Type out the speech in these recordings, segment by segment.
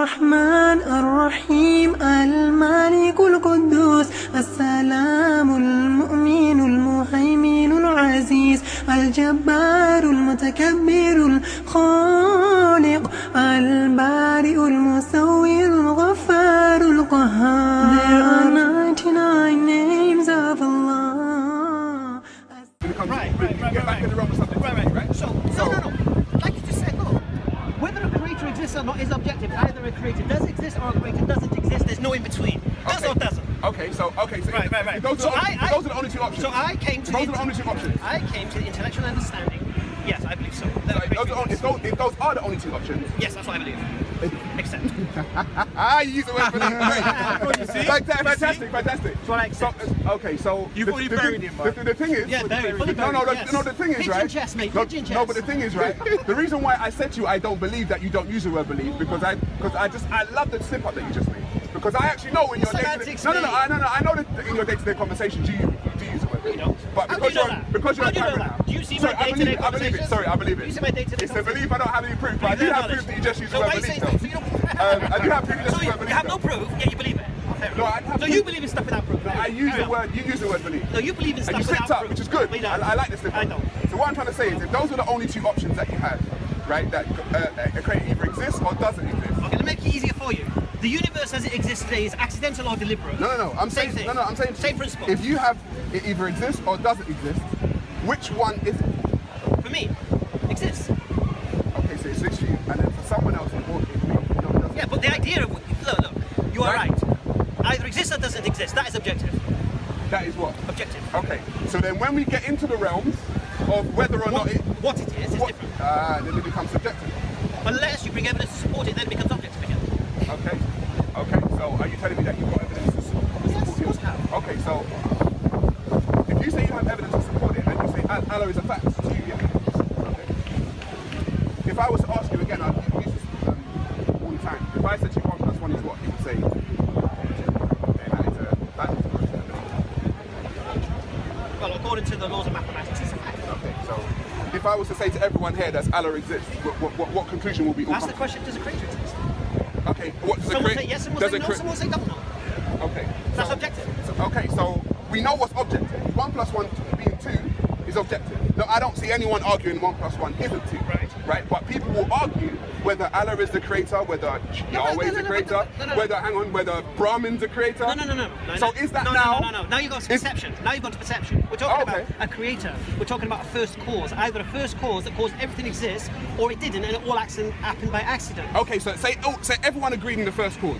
الرحمن الرحيم الملك القدوس السلام المؤمن المهيمن العزيز الجبار المتكبر الخالق البارئ المصور الغفار القهار. There are 99 names of Allah. Right. So, no. Like you just said, look, whether a creator exists or not is objective. Either a creator does exist or a creator doesn't exist. There's no in between. Does or doesn't. Okay. So Right. Those are the only two options. So I came to those are the only two options. I came to the intellectual understanding. Yes, I believe so. If those are the only two options. Yes, that's what I believe. Except. You use the word believe. Fantastic. That's what I accept. So You've already buried him, man. The thing is, fully buried. No, the thing is, right? Chess, mate. No, but the thing is, right? The reason why I said to you I don't believe that you don't use the word believe because I love the slip up that you just made. Because I actually know in your day-to-day... I know that in your day-to-day conversations you do use the word believe. You don't. But because you're a camera now. Do you see my day-to-day conversations? I believe it. Do you see my day-to-day It's the belief. I don't have any proof, but I do have proof that you just use the word believe. I do have proof that you just use the word believe. You have no proof, yet you believe it. No, I have so you believe in stuff without proof? No, I use the word. You use the word believe. No, you believe in stuff without proof. And you slipped up, which is good. I like this slip up. I don't. So what I'm trying to say is, if those were the only two options that you had, right, that a creator either exists or doesn't exist. I'm going to make it easier for you. The universe as it exists today is accidental or deliberate. No. I'm saying same principle. If you have it either exists or doesn't exist, which one is it? For me, exists. Okay, so it exists for you, and then for someone else, it doesn't. Yeah, but the idea of look, you are right. Either exists or doesn't exist. That is objective. That is what? Objective. Okay. So then when we get into the realms of whether or not what it is different. Then it becomes subjective. Unless you bring evidence to support it, then it becomes objective again. Okay. So are you telling me that you've got evidence to support it? Yes, of course I have. Okay, so if you say you have evidence to support it and you say Allah is a fact, do you get evidence? Okay. If I was to ask you again, I'd use this all the time. If I said to you 1 + 1 is what? You would say that is a fact. Well, according to the laws of mathematics, it's a fact. Okay, so if I was to say to everyone here that Allah exists, what conclusion will be all Ask the question, does a creator exist? Okay, what does someone say yes, someone say no, someone say don't know. Okay. That's objective. So we know what's objective. 1 + 1 being 2 is objective. No, I don't see anyone arguing 1 + 1 isn't 2. Right? But people will argue whether Allah is the creator, whether Yahweh is the creator, whether Brahman's the creator. No. So is that now? No. Now you've got to perception. We're talking about a creator. We're talking about a first cause. Either a first cause that caused everything exists, or it didn't, and it all happened by accident. Okay, so say everyone agreed in the first cause.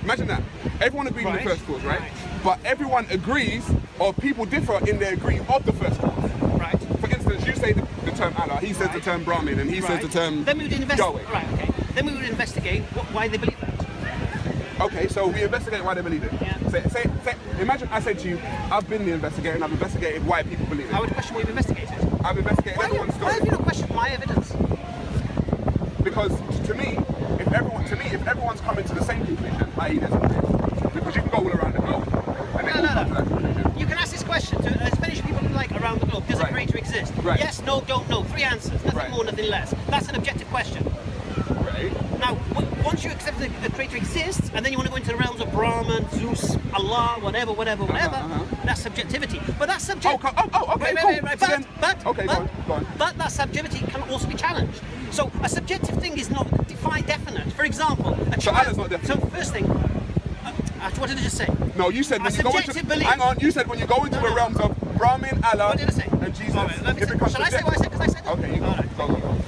Imagine that. Everyone agreed in the first cause, right? But everyone agrees, or people differ in their agreeing of the first cause. Right. For instance, you say the term Allah, he says the term Brahmin, and he says the term Yahweh. Right, okay. Then we would investigate why they believe that. Okay, so we investigate why they believe it. Yeah. Say, imagine I said to you, I've been the investigator and I've investigated why people believe it. I would question what you've investigated. I've investigated everyone's story. Why have you not questioned my evidence? Because to me, if everyone's coming to the same conclusion, i.e. there's a creator, because you can go all around the globe and then come to that conclusion. You can ask this question to as many people like around the globe. Does a creator exist? Right. Yes, no, don't know. 3 answers. Nothing more, nothing less. That's an objective question. Right. Now, once you accept that the creator exists, and then you want to go into the realms of Brahman, Zeus, Allah, whatever, that's subjectivity. But that's subjective. Okay, cool. But that subjectivity can also be challenged. So a subjective thing is not defined definite. For example, So Allah's not definite. So first thing, what did I just say? No, you said when you go into belief. Hang on, you said when you go into the realms of Brahmin, Allah, what did I say? and Jesus, it becomes shall I say what I said? Because I said that. Okay, you go.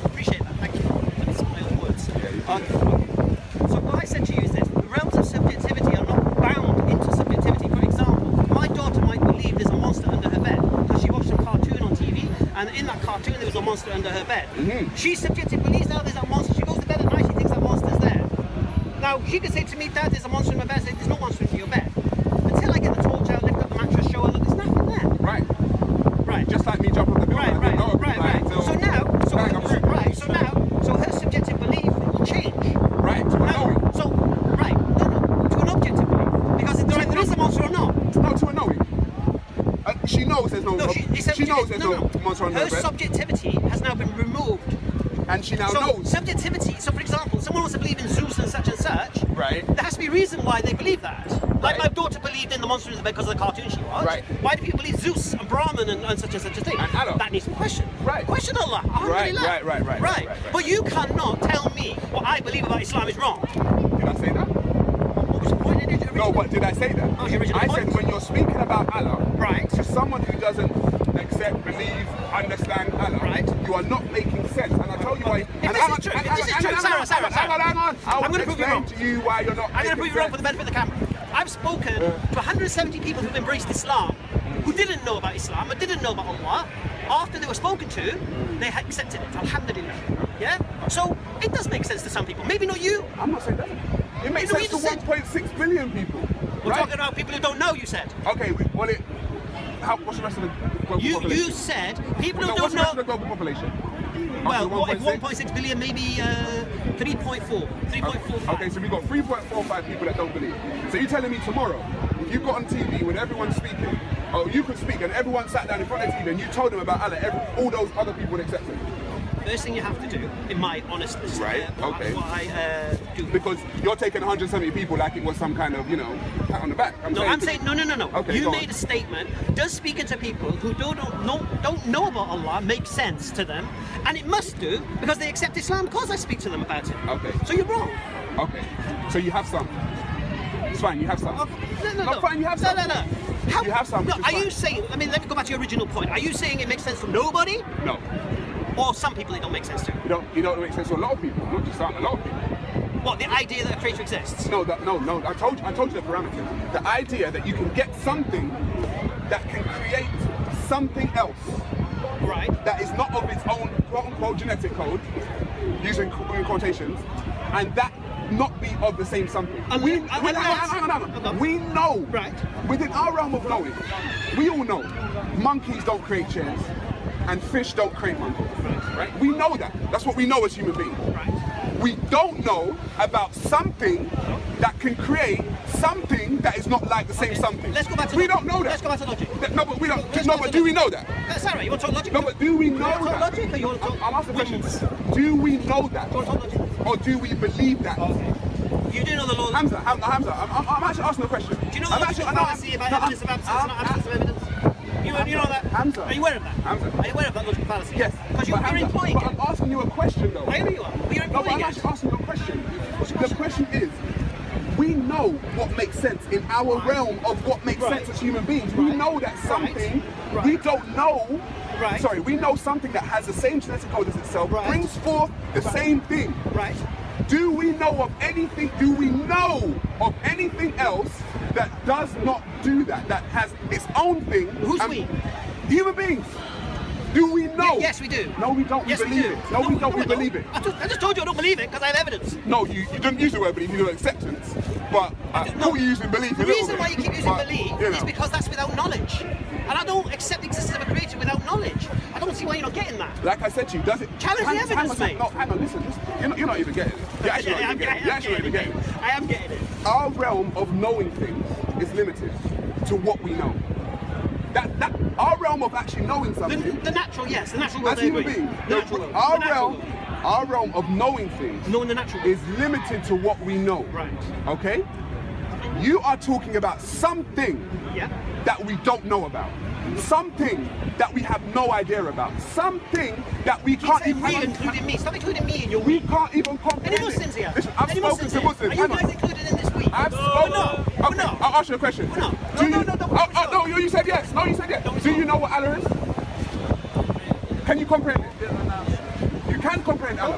Appreciate that. Thank you. Let me say my own words. So what I said to you is this: the realms of subjectivity are not bound into subjectivity. For example, my daughter might believe there's a monster under her bed because she watched a cartoon on TV, and in that cartoon there was a monster under her bed. She subjectively believes now there's that monster. She goes to bed at night, she thinks that monster's there. Now she could say to me, Dad, there's a monster in my bed. I say, there's no monster in your bed. Until I get the torch out, lift up the mattress, show her, look, there's nothing there. Right. Just like me jump off the building. Right. So her subjective belief will change. Right. To a knowing. To an objective belief. Because there is a monster or not. No, to a knowing. She knows there's no. She knows there's no monster on her bed. Her subjectivity has now been removed. And she now knows. Subjectivity. So, for example, someone someone wants to believe in Zeus and such, Right. there has to be a reason why they believe that. Like Right. my daughter believed in the monster in the bed because of the cartoon she watched. Right. Why do people believe Zeus and Brahman and such a thing? And Allah. That needs to be questioned. Right. Question Allah. Alhamdulillah. Right. But you cannot tell me what I believe about Islam is wrong. Did I say that? What was the point in it? No, but did I say that? What was your original I point? said when you're speaking about Allah, Right. to someone who doesn't accept, believe, understand Allah, Right. you are not making sense. And I'll tell you why. If this is true, Sarah. Hang on. I'm going to prove you explain wrong. to you why you're not. I'm going to making prove you wrong for sense. the benefit of the camera. I've spoken to 170 people who've embraced Islam, who didn't know about Islam, or didn't know about Allah. After they were spoken to, they had accepted it. Alhamdulillah. Yeah? So it does make sense to some people. Maybe not you. I'm not saying that. It makes You know, sense to you said- 1.6 billion people. We're right? talking about people who don't know, you said. Okay, what's the rest of the global You population? said people who No, don't what's the rest of know. the global population? Well, what if 1.6? 1.6 billion, maybe 3.4, 3.45. Okay, so we got 3.45 people that don't believe. So you're telling me tomorrow, if you got on TV when everyone's speaking, or you could speak and everyone sat down in front of TV and you told them about Allah, all those other people would accept it? First thing you have to do, in my honest Right, okay. what I do. Because you're taking 170 people like it was some kind of, pat on the back. No, I'm saying no. Okay, You go made on. a statement. Does speaking to people who don't know about Allah make sense to them? And it must do because they accept Islam because I speak to them about it. Okay. So you're wrong. Okay, so you have some. It's fine, you have some. No. Fine, you have some. No. How, You have some, No, which is are you fine. saying? I mean, let me go back to your original point. Are you saying it makes sense to nobody, No, or some people it don't make sense to? you don't make sense to a lot of people, not just some, a lot of people. What, the idea that a creator exists? No. I told you the parameters. The idea that you can get something that can create something else Right. that is not of its own quote-unquote genetic code, using quotations, and that not be of the same something. Hang on. We know, Right. within our realm of knowing, we all know monkeys don't create chairs and fish don't create monkeys. Right? We know that. That's what we know as human beings. Right. We don't know about something that can create something that is not like the same something. Let's go back to We logic. don't know that. Let's go back to logic. No, but we don't. Let's No, go but to do we logic. know that? Sarah, you want to talk logic? No, but do we You know want to talk that? logic, or you want to talk I'm asking the question. wins? Do we know that? You want to talk logic? Or do we believe that? Okay. You do know the law. Hamza, I'm actually asking a question. Do you know the logical fallacy about evidence of absence and not absence of evidence? You know that? Hamza. Are you aware of that? Hamza. Are you aware of that logical fallacy? Yes. Because you're but Hamza, employing but it. I'm asking you a question though. I know you are. But you're No, but employing I'm it. actually asking you a question. The question is, we know what makes sense in our realm of what makes Right. sense as human beings. We Right. know that something Right. we don't know. Right. Sorry, we know something that has the same genetic code as itself, Right. brings forth the same thing. Right. Do we know of anything? Do we know of anything else that does not do that? That has its own thing? Who's and- we? Human beings. Do we know? Yes, we do. No, we don't. Yes, we believe do. it. No, we don't. We believe it. I just told you I don't believe it because I have evidence. No, you didn't use the word belief. You used acceptance. But I No. thought you using belief. The reason why you keep using but, belief you know. is because that's without knowledge. And I don't accept the existence of a creator without knowledge. I don't see why you're not getting that. Like I said to you, does it Challenge the evidence, mate. No, hang on, listen. You're not even getting it. You're actually not even getting it. You're actually not even getting it. I am getting it. Our realm of knowing things is limited to what we know. That our realm of actually knowing something, The natural, yes, the natural world. as I human agree. beings, The natural world. our The natural realm, world. our realm of knowing things Knowing the natural world. is limited to what we know. Right. Okay? You are talking about something Yeah. that we don't know about. Something that we have no idea about. Something that we Keep can't saying even we, including me. Stop including me in your we we. can't even comprehend. Any Muslims here? Listen, I've Any spoken Muslims to here? Muslims. Are you Hang on. guys included in this week? I've No, spoken. no. Okay, No. I'll ask you a question. No. Do No, you, no, no, no, you said yes. No, you said yes. Do you know what Allah is? Can you comprehend it? You can comprehend Allah.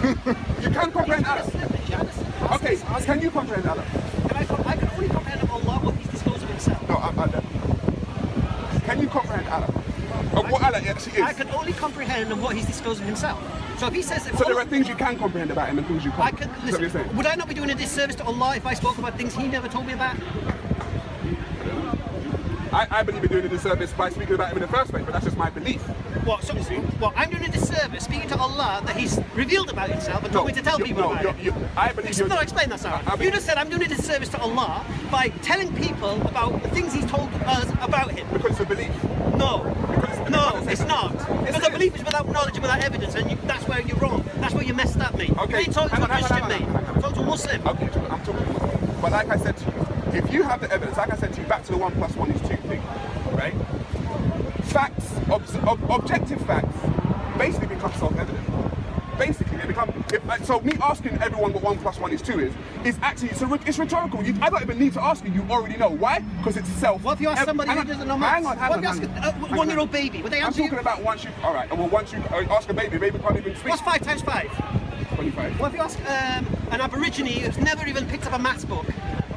You can comprehend Allah. Okay, can you comprehend Allah? I can only comprehend Allah what He's disclosed of Himself. No, can you comprehend Allah? Of what Allah actually I is? can only comprehend of what He's disclosed of Himself. So if He says that, So there are things you can comprehend about Him and things you can't. I can Is that what you're listen. saying? Would I not be doing a disservice to Allah if I spoke about things He never told me about? I believe you're doing a disservice by speaking about Him in the first place, but that's just my belief. What? So, well, I'm doing a disservice speaking to Allah that He's revealed about Himself and told me to tell people about it. I believe you're... No, explain that, Sarah. You just said I'm doing a disservice to Allah by telling people about the things He's told us about Him. Because it's a belief. No. Because And No, you're trying to say it's that. not. Yes, Because it a is. belief is without knowledge and without evidence, and that's where you're wrong. That's where you messed up, mate. Okay. You ain't talking to a Christian, mate. Talk to a Muslim. Okay, I'm talking. But like I said to you, if you have the evidence, like I said to you, back to the 1 + 1 is 2 thing, right? Facts, objective facts, basically become self-evident. Basically, they become. So me asking everyone what 1 + 1 is 2 is actually it's rhetorical. I don't even need to ask you. You already know. Why? Because it's self. What if you ask somebody who doesn't know maths? Hang What if you on. ask a one-year-old baby? Would they I'm answer talking you? about once you. All right. Well, once you ask a baby can't even speak. What's 5 times 5? 25. What if you ask an Aborigine who's never even picked up a maths book?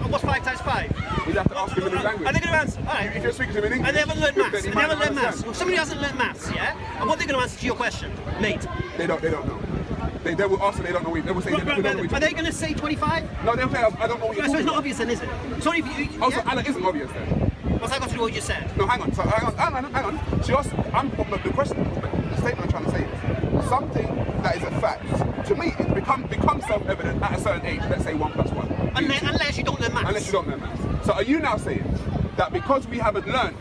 What's 5 times 5? We have to ask them in his language. Are they going to answer? All right. If you're speaking to him in English, And they haven't learned maths. then he And they might haven't not learned maths. understand. Well, somebody hasn't learned maths, yeah? And what are they going to answer to your question, mate? They don't know. They will answer. They don't know. They will say. They don't know what Are you're they going to say 25? No, they'll say I don't know what you're So talking it's not about. obvious then, is it? Sorry if you. Oh, so yeah? Allah isn't obvious then. What's that got to do with what you said? No, hang on. So hang on. She asked. The question, the statement I'm trying to say is something that is a fact. To me, it becomes self-evident at a certain age. Let's say 1 + 1. Unless you don't learn maths. Unless you don't learn maths. So are you now saying that because we haven't learnt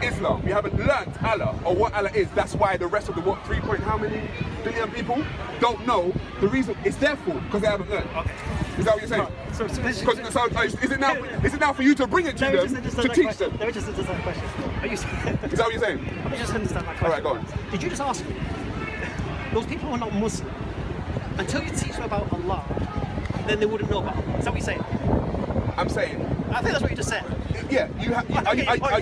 Islam, we haven't learnt Allah or what Allah is, that's why the rest of the 3 point how many billion people don't know the reason? It's their fault because they haven't learnt. Okay. Is that what you're saying? So Is it now for you to bring it to them to teach them? Let me just understand that question. Are you? Is that what you're saying? Let me just understand that question. All right, go on. Did you just ask me? Those people who are not Muslim, until you teach them about Allah, then they wouldn't know about Allah. Is that what you're saying? I'm saying, I think that's what you just said. yeah.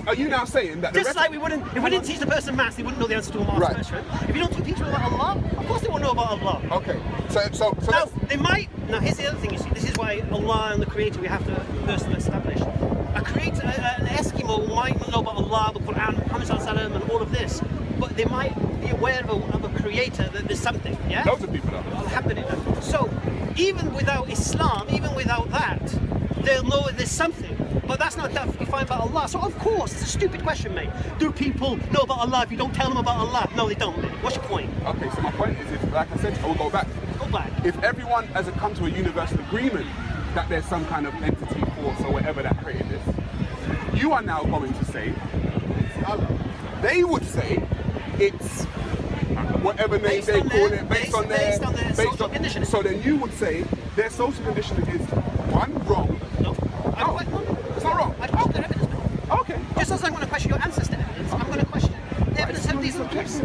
Are you now saying that the Just rest? like if we didn't teach the person maths, they wouldn't know the answer to a maths Right. question. If you don't teach them about Allah, of course they won't know about Allah. Okay. So Now, they might. Now, here's the other thing you see. This is why Allah and the Creator we have to first establish. An Eskimo might not know about Allah, the Quran, Muhammad ﷺ, and all of this, but they might be aware of a Creator that there's something. Yeah. loads of people are. Alhamdulillah. So, even without Islam, even without that, they'll know there's something. But that's not defined by Allah. So, of course, it's a stupid question, mate. Do people know about Allah if you don't tell them about Allah? No, they don't. What's your point? Okay. So my point is, if, like I said, I will go back. Go back. If everyone has come to a universal agreement that there's some kind of entity, force, or whatever that created this, you are now going to say it's Allah. They would say it's whatever name Based they on call their- it, based on their social conditioning. So then you would say their social conditioning is one, wrong. No. No, it's not wrong. I question their evidence. Okay. Just as I'm going to question your ancestor evidence, I'm going to question the evidence of these beliefs.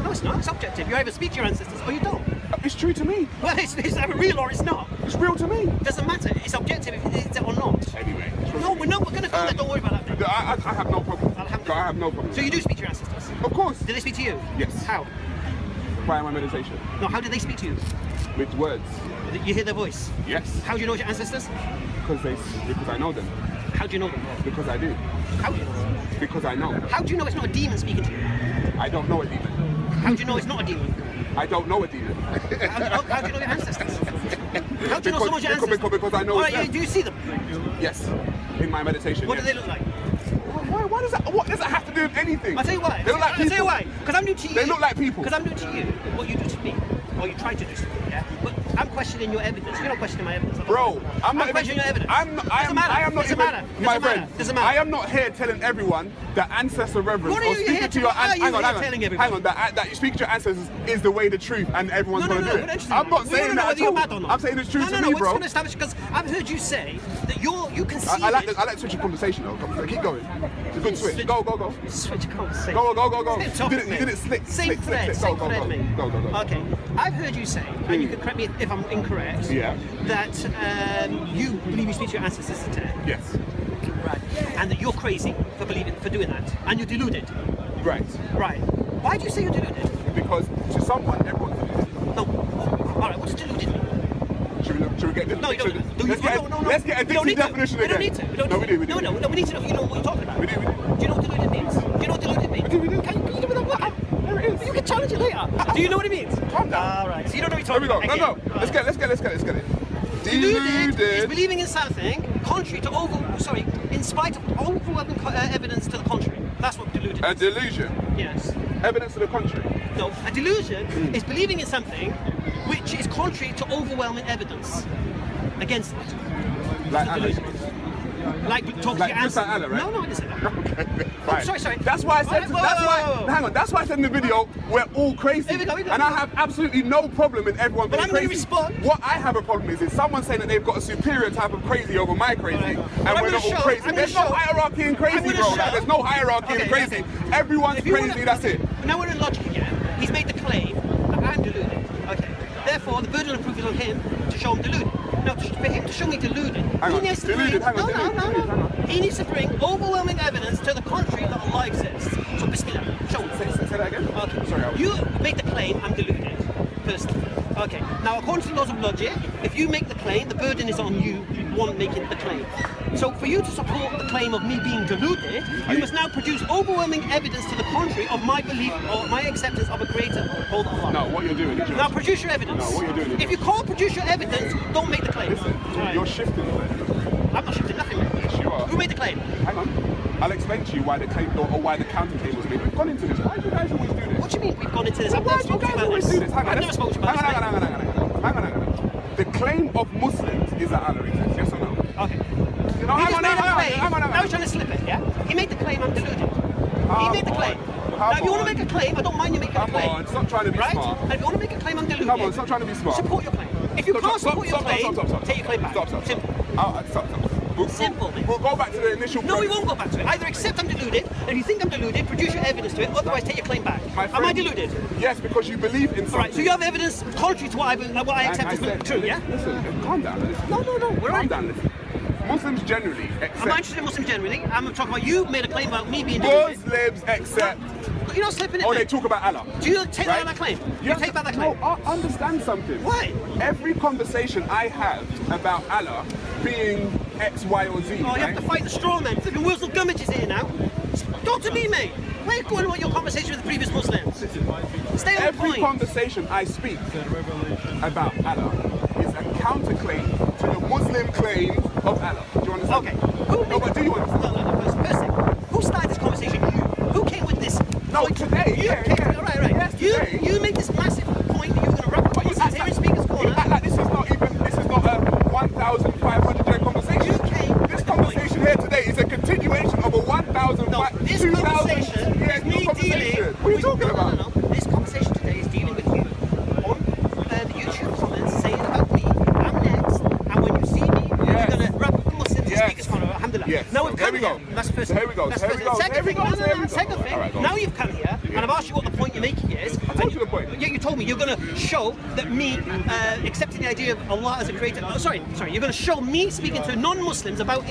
No, it's not. It's objective. You either speak to your ancestors or you don't. It's true to me. Well, it's either real or it's not. It's real to me. Doesn't matter. It's objective if it is or not. Anyway. It's real No, to we're me. not. We're going to go there. Don't worry about that. Mate. I have no problem. Alhamdulillah. I have no problem. So you do speak to your ancestors? Of course. Did they speak to you? Yes. How? Via my meditation. No, how did they speak to you? With words. Did you hear their voice? Yes. How do you know your ancestors? Because I know them. How do you know them? Because I do. How do you know them? Because I know. How do you know it's not a demon speaking to you? I don't know a demon. How do you know it's not a demon? I don't know a demon. How do you know your ancestors? How do you know someone's your ancestors? Because I know All it's right, them. do you see them? Yes. In my meditation. What do yes. they look like? Why does that? What does that have to do with anything? I'll tell you why. They look like I'll tell you people. why. Because I'm new to you. They look like people. Because I'm new to you. What you do to me, or you try to do to me. Yeah. But I'm questioning your evidence. You're not questioning my evidence. Bro, I'm not questioning your evidence. I am not Doesn't even, matter. my friend. Doesn't matter. I am not here telling everyone that ancestor reverence What are or you speaking here to your why are you hang on, here hang on, telling everybody? hang on, that you speak to your ancestors is the way, the truth, and everyone's No, gonna do we're it. not interested I'm in not that. saying We don't know that whether at you're all. mad or not. I'm saying it's true to me, we're bro. just going to establish because I've heard you say that you conceded. I like to switch the conversation though. Come on, keep going. It's a good switch. Go. Switch conversation. Go. Same You topic, did mate. it slick. Same thread, Go, go. mate. Go. Okay, I've heard you say, and you can correct me if I'm incorrect, Yeah. that you believe you speak to your ancestors today. Yes. Right. And that you're crazy for doing that. And you're deluded. Right. Right. Why do you say you're deluded? Because to someone, everyone's deluded. No. Alright, what's deluded mean? Should we get this? No, you don't. Let's get a dictionary definition We again. don't need to. We don't No, need we to. do. No, we need to know if you know what you're talking about. We do. Do you know what deluded means? Do you know what deluded means? We do. Can you do it up? There it is. You can challenge it later. Do you know what it means? Calm down. Alright, so you don't know what There you're we talking go. about. No. Let's get it. Deluded is believing in something contrary to in spite of overwhelming evidence to the contrary. That's what deluded A is. delusion. Yes. Evidence to the contrary. No, a delusion is believing in something which is contrary to overwhelming evidence against it. Like That's Allah. what delusion is. Like talk Like to your just like ancestors. Allah, right? No, I didn't say that. Okay, fine. Sorry. That's why I said. Hang on. That's why I said in the video we're all crazy. Here we go. And I have absolutely no problem with everyone being I'm gonna crazy. respond. What I have a problem is someone saying that they've got a superior type of crazy over my crazy, and we're not all crazy. There's no hierarchy in crazy, bro. Like, there's no hierarchy in crazy. Everyone's crazy. That's it. Now we're in logic again. He's made the claim that I'm deluded. Okay. Therefore, the burden of proof is on him to show him deluded. Now, for him to show me deluded, he needs to bring... No. He needs to bring overwhelming evidence to the contrary that Allah exists. So, bismillah, show me. Say that again? Okay. Sorry, You made the claim, I'm deluded, personally. Okay. Now, according to the laws of logic, if you make the claim, the burden is on you, one making the claim. So, for you to support the claim of me being deluded, you must now produce overwhelming evidence to the contrary of my belief or my acceptance of a creator called Allah. No, what you're doing is Now, produce your evidence. No, what you're doing is... If you can't produce your evidence, don't make the claim. Listen, you're shifting the... I'm not shifting nothing. Yes, you are. Who made the claim? Hang on. I'll explain to you why the claim or why the counter claim was made. We've gone into this. Why do you guys always do this? What do you mean we've gone into this? I've Why never do you spoken guys about always this. do this? Hang on. I've never spoken about this. Hang on. The claim of Muslims is that Allah exists. Yes or no? Okay. No, He hang just on. made a claim. Hang on. Now he's trying to slip it, yeah? He made the claim, I'm deluded. He made the claim. Now, if you want to make a claim, I don't mind you making a claim. Come on, stop trying to be right? smart. And if you want to make a claim, I'm deluded. Come on, stop trying to be smart. Support your claim. If you can't support your claim, stop. take your claim back. Stop. Simple. Simple. We'll go back to the initial No, we premise. won't go back to it. Either accept I'm deluded, and if you think I'm deluded, produce your evidence to it, otherwise take your claim back. Am I deluded? Yes, because you believe in something. Alright, so you have evidence contrary to what I accept as said, true, yeah? Listen, calm down. Listen. No, we're Calm right. down, listen. Muslims generally accept... I'm not interested in Muslims generally. I'm talking about you made a claim about me being deluded. Muslims accept... You're not slipping it, Oh, mate. they talk about Allah. Do you take back that claim? You take back that claim? No, understand something. Why? Every conversation I have about Allah being X, Y, or Z, Oh, you have to fight the straw man. Flipping Wilson Gummidge is here now. Talk to me, mate. Where are you going with your conversation with the previous Muslims? Stay on every point. conversation I speak about Allah is a counterclaim to the Muslim claim of Allah. Do you understand? Okay. But do you understand? No. First thing. Who started this conversation? You. Who came with this? No, today. Right. Yes, You make this massive point that you're going to wrap up. You sit here in Speaker's Corner. Like this is not a 1,500 year conversation. This conversation here today is a continuation of a 1,500. This conversation is me dealing. What are you talking about? No. This conversation today is dealing with you on the YouTube comments saying about me. I'm next, and when you see me, you're going to wrap up the Muslims in Speaker's Corner. Alhamdulillah. Yes. Now we've come Here we go. here. That's the first So thing. here we go. That's So the here we first go. thing. Second thing. Second All right, thing. go Now on. you've come here, and I've asked you what the point you're making is. I told you the point. Yeah, you told me you're going to show that me accepting the idea of Allah as a creator. Oh, sorry. You're going to show me speaking to non-Muslims about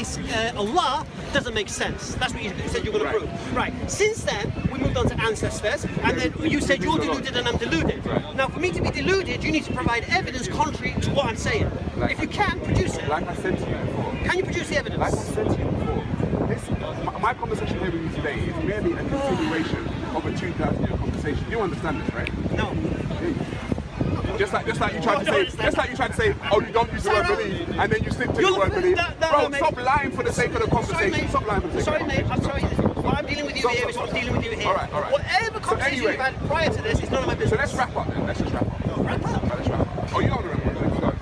Allah doesn't make sense. That's what you said you're going to prove. Right. Since then, we moved on to ancestors, and then you said you're deluded and I'm deluded. Now, for me to be deluded, you need to provide evidence contrary to what I'm saying. If you can, produce it. Like I said to you before. Can you produce the evidence? Like I said to you before. My conversation here with you today is merely a continuation of a 2,000-year conversation. You understand this, right? No. Just like you tried to say, oh, you don't use the word believe, and then you slip to the word believe. Bro, stop lying for the sake of the conversation. Stop lying for the sake of the conversation. I'm sorry. What I'm dealing with you here is what I'm dealing with you here. All right. Whatever conversation you've had prior to this is none of my business. So let's wrap up then. Let's just wrap up. Wrap up? Let's wrap up. Oh, you don't remember. Let's keep going.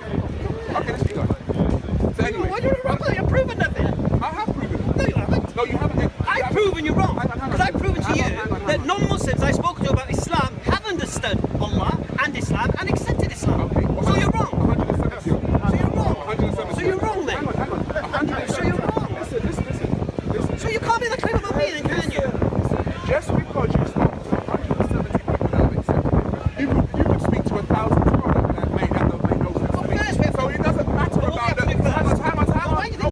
Okay, let's keep going. So anyway. Why do you want to wrap up? You're proving nothing. I have proven it. No, you haven't. No, you haven't. I've proven you're wrong. Because I've proven to you that non-Muslims I spoke to about Islam have understood Allah and Islam and accepted Islam. Okay. So you're wrong. 170. So you're wrong. 170. So you're wrong, mate. Hang on. 170. So you're wrong. Listen. So you can't be the claim about me then, can you? Just because you spoke to 170 people that have accepted it, you could speak to 1,000 people that make no sense to me. So it doesn't matter about the time.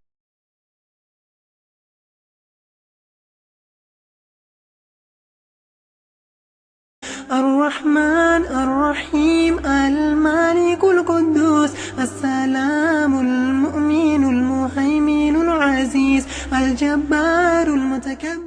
الرحمن الرحيم المالك القدوس السلام المؤمن المهيمن العزيز الجبار المتكبر